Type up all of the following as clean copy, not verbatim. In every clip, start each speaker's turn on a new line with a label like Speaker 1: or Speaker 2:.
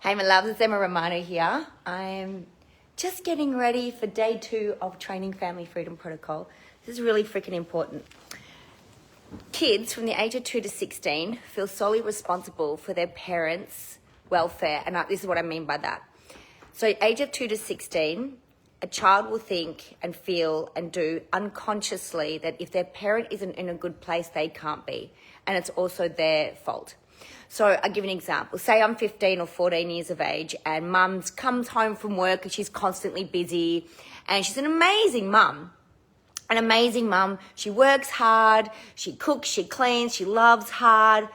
Speaker 1: Hey my loves, it's Emma Romano here. I'm just getting ready for day 2 of training Family Freedom Protocol. This is really freaking important. Kids from the age of 2 to 16 feel solely responsible for their parents' welfare, and this is what I mean by that. So age of 2 to 16, a child will think and feel and do unconsciously that if their parent isn't in a good place, they can't be. And it's also their fault. So I'll give an example. Say I'm 15 or 14 years of age and mum comes home from work and she's constantly busy and she's an amazing mum. An amazing mum. She works hard, she cooks, she cleans, she loves hard,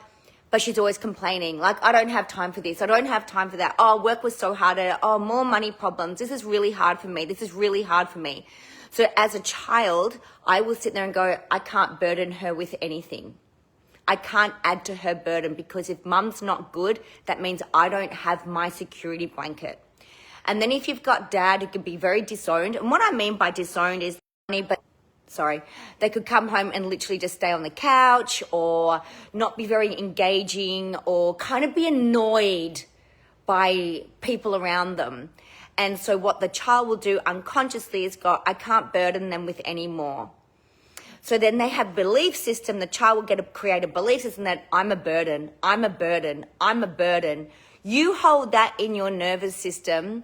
Speaker 1: but she's always complaining. Like, I don't have time for this. I don't have time for that. Oh, work was so hard. Oh, more money problems. This is really hard for me. This is really hard for me. So as a child, I will sit there and go, I can't burden her with anything. I can't add to her burden because if mum's not good, that means I don't have my security blanket. And then if you've got dad who can be very disowned, and what I mean by disowned is, they could come home and literally just stay on the couch or not be very engaging or kind of be annoyed by people around them. And so what the child will do unconsciously is go, I can't burden them with any more. So then they have belief system. The child will create a belief system that I'm a burden, I'm a burden, I'm a burden. You hold that in your nervous system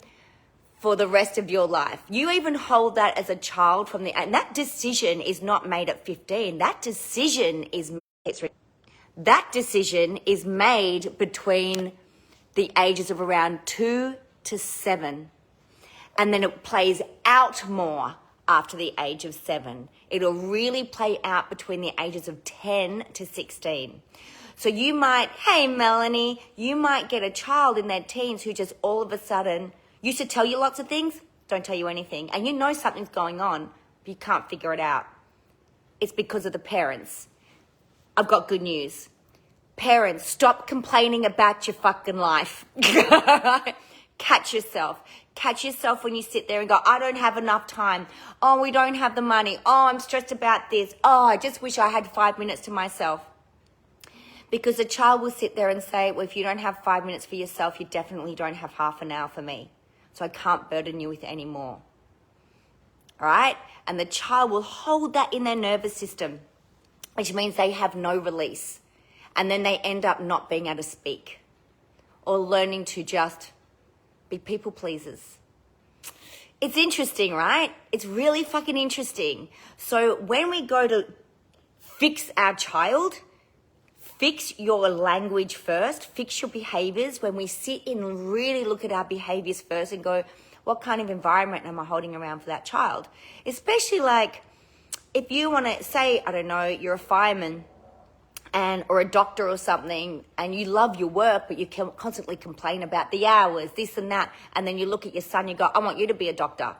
Speaker 1: for the rest of your life. You even hold that as a child and that decision is not made at 15. That decision is made between the ages of around 2 to 7. And then it plays out more after the age of 7. It'll really play out between the ages of 10 to 16. So you might, hey Melanie, you might get a child in their teens who just all of a sudden used to tell you lots of things, don't tell you anything. And you know something's going on, but you can't figure it out. It's because of the parents. I've got good news. Parents, stop complaining about your fucking life. Catch yourself. Catch yourself when you sit there and go, I don't have enough time. Oh, we don't have the money. Oh, I'm stressed about this. Oh, I just wish I had 5 minutes to myself. Because a child will sit there and say, well, if you don't have 5 minutes for yourself, you definitely don't have half an hour for me. So I can't burden you with any more. All right? And the child will hold that in their nervous system, which means they have no release. And then they end up not being able to speak or learning to just be people pleasers. It's interesting, right? It's really fucking interesting. So when we go to fix our child, fix your language first, fix your behaviors. When we sit in and really look at our behaviors first and go, what kind of environment am I holding around for that child? Especially like if you want to say, I don't know, you're a fireman or a doctor or something, and you love your work, but you constantly complain about the hours, this and that, and then you look at your son, you go, I want you to be a doctor.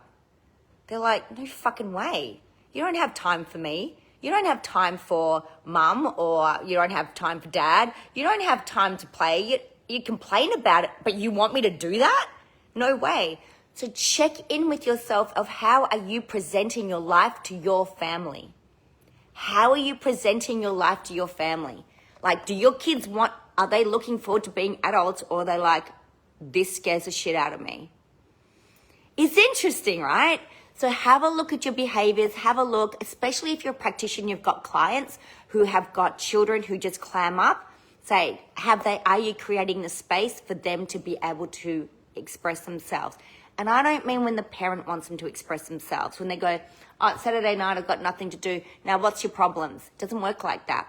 Speaker 1: They're like, no fucking way. You don't have time for me. You don't have time for mum, or you don't have time for dad. You don't have time to play. You complain about it, but you want me to do that? No way. So check in with yourself of how are you presenting your life to your family? How are you presenting your life to your family? Like, do your kids are they looking forward to being adults, or are they like, this scares the shit out of me? It's interesting, right? So have a look at your behaviors, have a look, especially if you're a practitioner, you've got clients who have got children who just clam up. Say, are you creating the space for them to be able to express themselves? And I don't mean when the parent wants them to express themselves. When they go, oh, it's Saturday night, I've got nothing to do. Now, what's your problems? It doesn't work like that.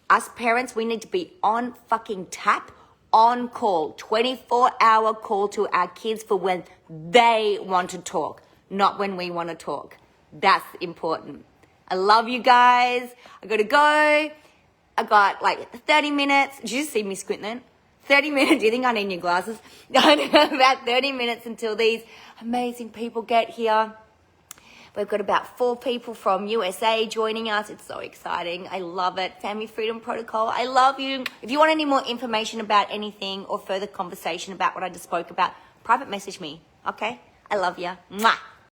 Speaker 1: Us parents, we need to be on fucking tap, on call, 24-hour call to our kids for when they want to talk, not when we want to talk. That's important. I love you guys. I got to go. I got like 30 minutes. Did you see me squinting? 30 minutes. Do you think I need new glasses? About 30 minutes until these amazing people get here. We've got about 4 people from USA joining us. It's so exciting. I love it. Family Freedom Protocol. I love you. If you want any more information about anything or further conversation about what I just spoke about, private message me. Okay? I love you. Mwah.